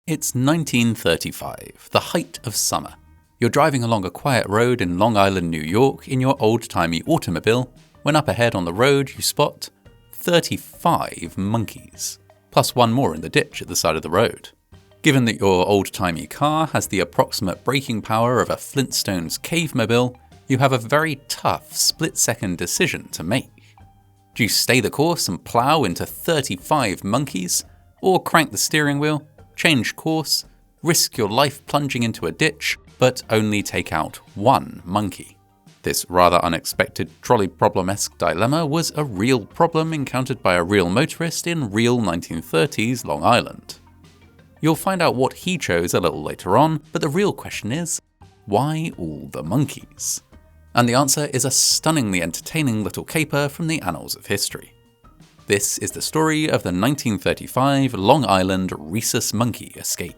It's 1935, the height of summer. You're driving along a quiet road in Long Island, New York in your old-timey automobile, when up ahead on the road you spot 35 monkeys, plus one more in the ditch at the side of the road. Given that your old-timey car has the approximate braking power of a Flintstones cave-mobile, you have a very tough split-second decision to make. Do you stay the course and plough into 35 monkeys, or crank the steering wheel, change course, risk your life plunging into a ditch, but only take out one monkey? This rather unexpected trolley problem-esque dilemma was a real problem encountered by a real motorist in real 1930s Long Island. You'll find out what he chose a little later on, but the real question is, why all the monkeys? And the answer is a stunningly entertaining little caper from the annals of history. This is the story of the 1935 Long Island Rhesus monkey escape.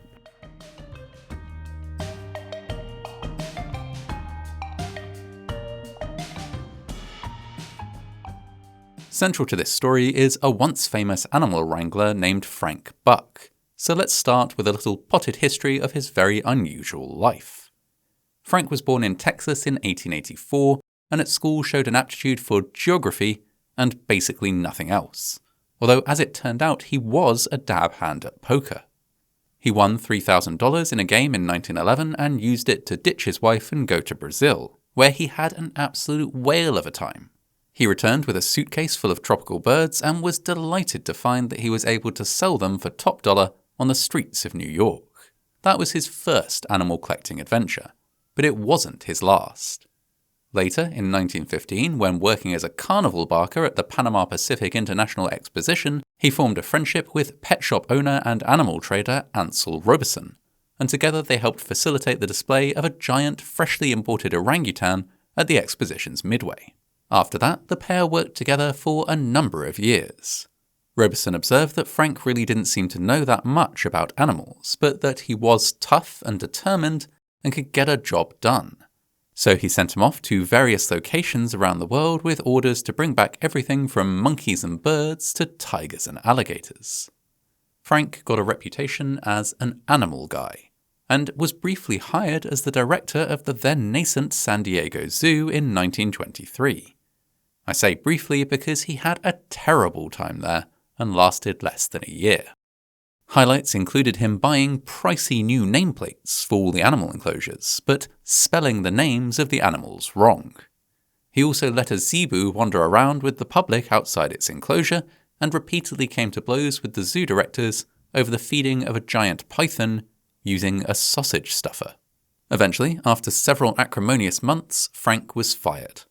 Central to this story is a once famous animal wrangler named Frank Buck, so let's start with a little potted history of his very unusual life. Frank was born in Texas in 1884, and at school showed an aptitude for geography and basically nothing else, although as it turned out he was a dab hand at poker. He won $3,000 in a game in 1911 and used it to ditch his wife and go to Brazil, where he had an absolute whale of a time. He returned with a suitcase full of tropical birds and was delighted to find that he was able to sell them for top dollar on the streets of New York. That was his first animal collecting adventure, but it wasn't his last. Later, in 1915, when working as a carnival barker at the Panama Pacific International Exposition, he formed a friendship with pet shop owner and animal trader Ansel Robeson, and together they helped facilitate the display of a giant freshly imported orangutan at the exposition's midway. After that, the pair worked together for a number of years. Robeson observed that Frank really didn't seem to know that much about animals, but that he was tough and determined and could get a job done. So he sent him off to various locations around the world with orders to bring back everything from monkeys and birds to tigers and alligators. Frank got a reputation as an animal guy, and was briefly hired as the director of the then nascent San Diego Zoo in 1923. I say briefly because he had a terrible time there and lasted less than a year. Highlights included him buying pricey new nameplates for all the animal enclosures, but spelling the names of the animals wrong. He also let a zebu wander around with the public outside its enclosure, and repeatedly came to blows with the zoo directors over the feeding of a giant python using a sausage stuffer. Eventually, after several acrimonious months, Frank was fired.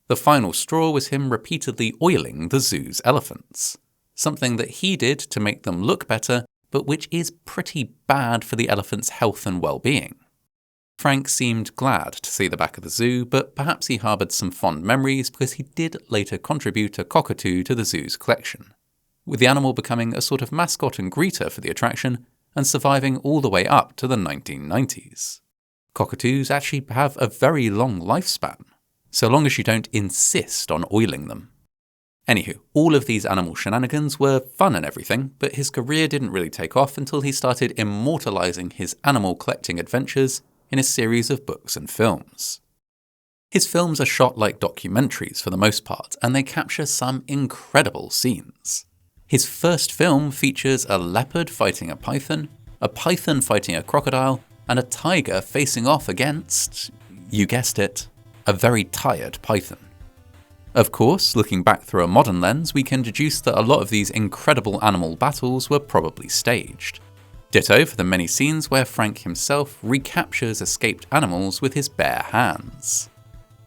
The final straw was him repeatedly oiling the zoo's elephants, something that he did to make them look better, but which is pretty bad for the elephant's health and well-being. Frank seemed glad to see the back of the zoo, but perhaps he harboured some fond memories because he did later contribute a cockatoo to the zoo's collection, with the animal becoming a sort of mascot and greeter for the attraction and surviving all the way up to the 1990s. Cockatoos actually have a very long lifespan, so long as you don't insist on oiling them. Anywho, all of these animal shenanigans were fun and everything, but his career didn't really take off until he started immortalizing his animal collecting adventures in a series of books and films. His films are shot like documentaries for the most part, and they capture some incredible scenes. His first film features a leopard fighting a python fighting a crocodile, and a tiger facing off against, you guessed it, a very tired python. Of course, looking back through a modern lens, we can deduce that a lot of these incredible animal battles were probably staged. Ditto for the many scenes where Frank himself recaptures escaped animals with his bare hands.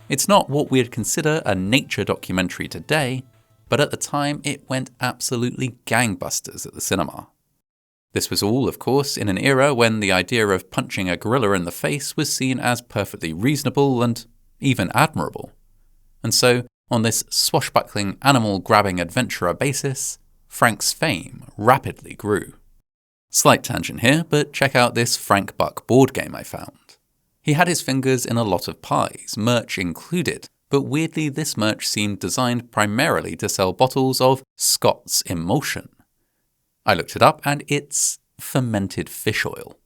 It's not what we'd consider a nature documentary today, but at the time it went absolutely gangbusters at the cinema. This was all, of course, in an era when the idea of punching a gorilla in the face was seen as perfectly reasonable and even admirable. And so, on this swashbuckling animal-grabbing adventurer basis, Frank's fame rapidly grew. Slight tangent here, but check out this Frank Buck board game I found. He had his fingers in a lot of pies, merch included, but weirdly this merch seemed designed primarily to sell bottles of Scott's Emulsion. I looked it up and it's fermented fish oil.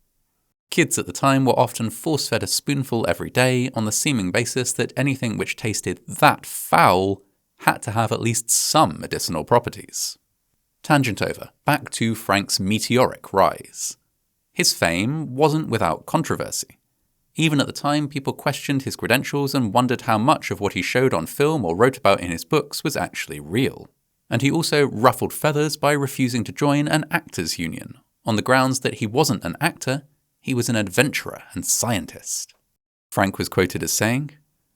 Kids at the time were often force-fed a spoonful every day on the seeming basis that anything which tasted that foul had to have at least some medicinal properties. Tangent over, back to Frank's meteoric rise. His fame wasn't without controversy. Even at the time, people questioned his credentials and wondered how much of what he showed on film or wrote about in his books was actually real. And he also ruffled feathers by refusing to join an actors' union, on the grounds that he wasn't an actor, he was an adventurer and scientist. Frank was quoted as saying,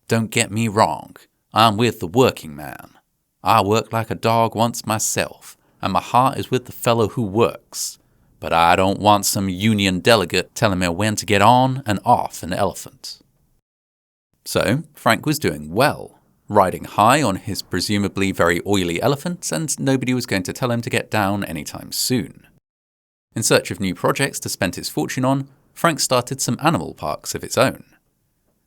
"Don't get me wrong, I'm with the working man. I work like a dog once myself, and my heart is with the fellow who works. But I don't want some union delegate telling me when to get on and off an elephant." So, Frank was doing well, riding high on his presumably very oily elephant, and nobody was going to tell him to get down anytime soon. In search of new projects to spend his fortune on, Frank started some animal parks of its own.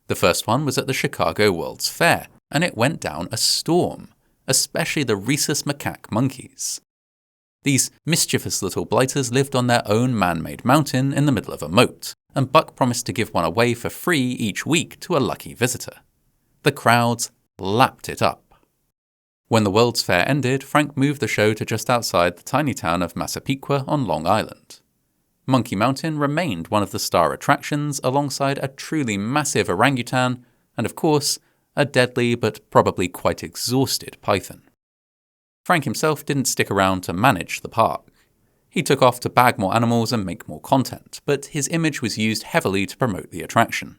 The first one was at the Chicago World's Fair, and it went down a storm, especially the Rhesus macaque monkeys. These mischievous little blighters lived on their own man-made mountain in the middle of a moat, and Buck promised to give one away for free each week to a lucky visitor. The crowds lapped it up. When the World's Fair ended, Frank moved the show to just outside the tiny town of Massapequa on Long Island. Monkey Mountain remained one of the star attractions alongside a truly massive orangutan and, of course, a deadly but probably quite exhausted python. Frank himself didn't stick around to manage the park. He took off to bag more animals and make more content, but his image was used heavily to promote the attraction.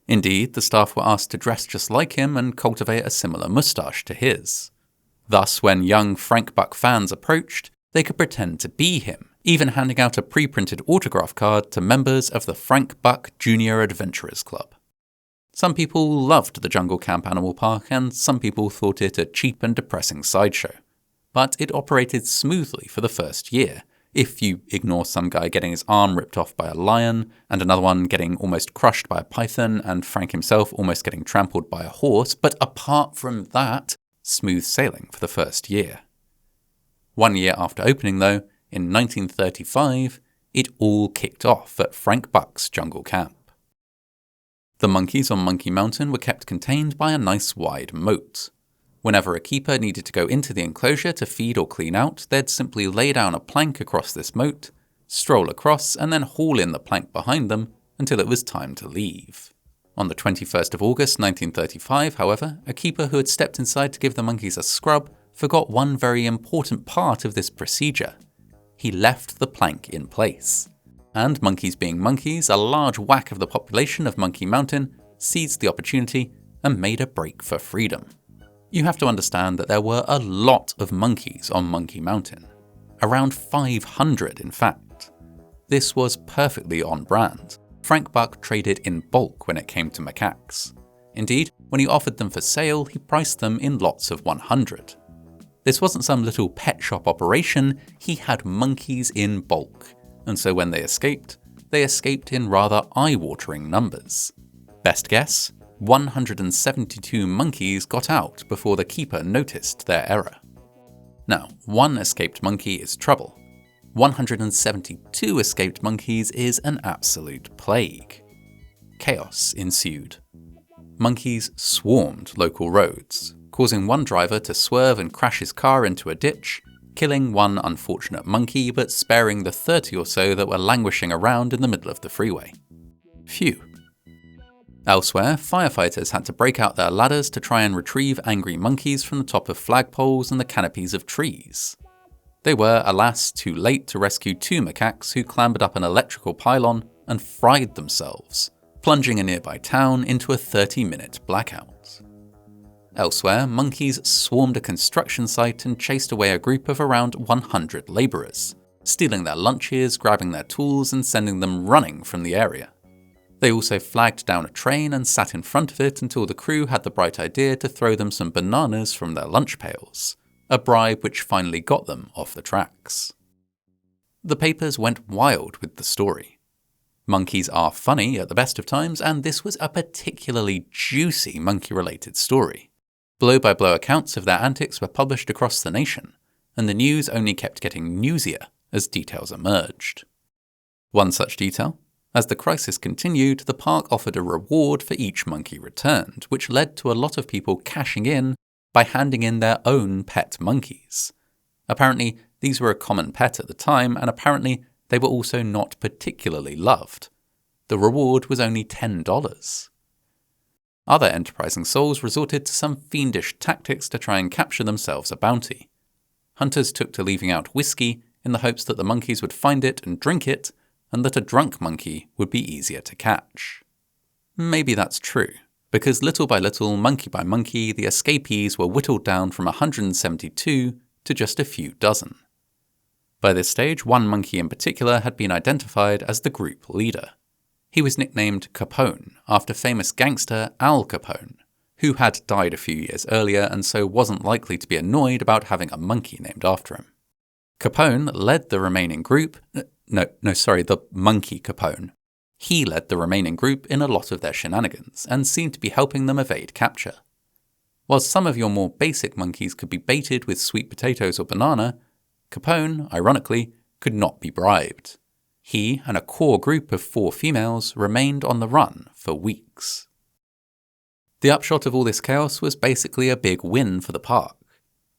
Indeed, the staff were asked to dress just like him and cultivate a similar moustache to his. Thus, when young Frank Buck fans approached, they could pretend to be him, even handing out a pre-printed autograph card to members of the Frank Buck Junior Adventurers Club. Some people loved the Jungle Camp Animal Park, and some people thought it a cheap and depressing sideshow. But it operated smoothly for the first year, if you ignore some guy getting his arm ripped off by a lion, and another one getting almost crushed by a python, and Frank himself almost getting trampled by a horse. But apart from that, smooth sailing for the first year. 1 year after opening, though, in 1935, it all kicked off at Frank Buck's Jungle Camp. The monkeys on Monkey Mountain were kept contained by a nice wide moat. Whenever a keeper needed to go into the enclosure to feed or clean out, they'd simply lay down a plank across this moat, stroll across, and then haul in the plank behind them until it was time to leave. On the 21st of August 1935, however, a keeper who had stepped inside to give the monkeys a scrub forgot one very important part of this procedure. He left the plank in place. And monkeys being monkeys, a large whack of the population of Monkey Mountain seized the opportunity and made a break for freedom. You have to understand that there were a lot of monkeys on Monkey Mountain. Around 500, in fact. This was perfectly on brand. Frank Buck traded in bulk when it came to macaques. Indeed, when he offered them for sale, he priced them in lots of 100. This wasn't some little pet shop operation, he had monkeys in bulk. And so when they escaped in rather eye-watering numbers. Best guess? 172 monkeys got out before the keeper noticed their error. Now, one escaped monkey is trouble. 172 escaped monkeys is an absolute plague. Chaos ensued. Monkeys swarmed local roads, causing one driver to swerve and crash his car into a ditch, killing one unfortunate monkey but sparing the 30 or so that were languishing around in the middle of the freeway. Phew. Elsewhere, firefighters had to break out their ladders to try and retrieve angry monkeys from the top of flagpoles and the canopies of trees. They were, alas, too late to rescue 2 macaques who clambered up an electrical pylon and fried themselves, plunging a nearby town into a 30-minute blackout. Elsewhere, monkeys swarmed a construction site and chased away a group of around 100 labourers, stealing their lunches, grabbing their tools, and sending them running from the area. They also flagged down a train and sat in front of it until the crew had the bright idea to throw them some bananas from their lunch pails, a bribe which finally got them off the tracks. The papers went wild with the story. Monkeys are funny at the best of times, and this was a particularly juicy monkey-related story. Blow-by-blow accounts of their antics were published across the nation, and the news only kept getting newsier as details emerged. One such detail: as the crisis continued, the park offered a reward for each monkey returned, which led to a lot of people cashing in by handing in their own pet monkeys. Apparently, these were a common pet at the time, and apparently they were also not particularly loved. The reward was only $10. Other enterprising souls resorted to some fiendish tactics to try and capture themselves a bounty. Hunters took to leaving out whiskey in the hopes that the monkeys would find it and drink it, and that a drunk monkey would be easier to catch. Maybe that's true, because little by monkey, the escapees were whittled down from 172 to just a few dozen. By this stage, one monkey in particular had been identified as the group leader. He was nicknamed Capone, after famous gangster Al Capone, who had died a few years earlier and so wasn't likely to be annoyed about having a monkey named after him. Capone led the remaining group the monkey Capone. He led the remaining group in a lot of their shenanigans, and seemed to be helping them evade capture. While some of your more basic monkeys could be baited with sweet potatoes or banana, Capone, ironically, could not be bribed. He and a core group of 4 females remained on the run for weeks. The upshot of all this chaos was basically a big win for the park.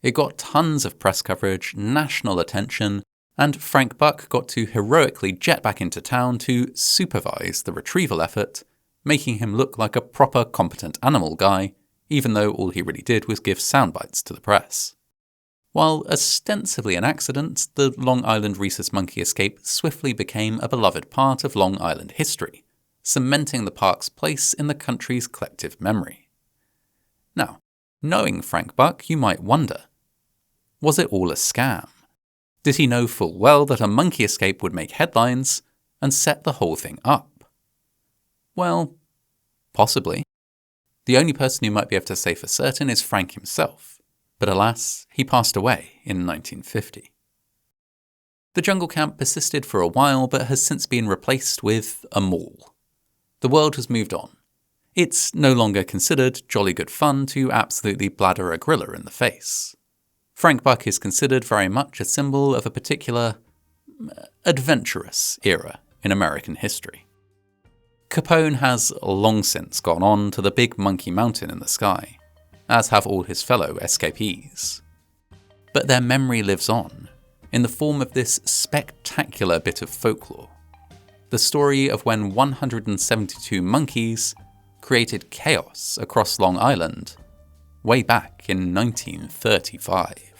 It got tons of press coverage, national attention, and Frank Buck got to heroically jet back into town to supervise the retrieval effort, making him look like a proper competent animal guy, even though all he really did was give soundbites to the press. While ostensibly an accident, the Long Island Rhesus monkey escape swiftly became a beloved part of Long Island history, cementing the park's place in the country's collective memory. Now, knowing Frank Buck, you might wonder, was it all a scam? Did he know full well that a monkey escape would make headlines and set the whole thing up? Well, possibly. The only person who might be able to say for certain is Frank himself. But alas, he passed away in 1950. The jungle camp persisted for a while, but has since been replaced with a mall. The world has moved on. It's no longer considered jolly good fun to absolutely bladder a gorilla in the face. Frank Buck is considered very much a symbol of a particular adventurous era in American history. Capone has long since gone on to the big monkey mountain in the sky, as have all his fellow escapees. But their memory lives on, in the form of this spectacular bit of folklore. The story of when 172 monkeys created chaos across Long Island way back in 1935.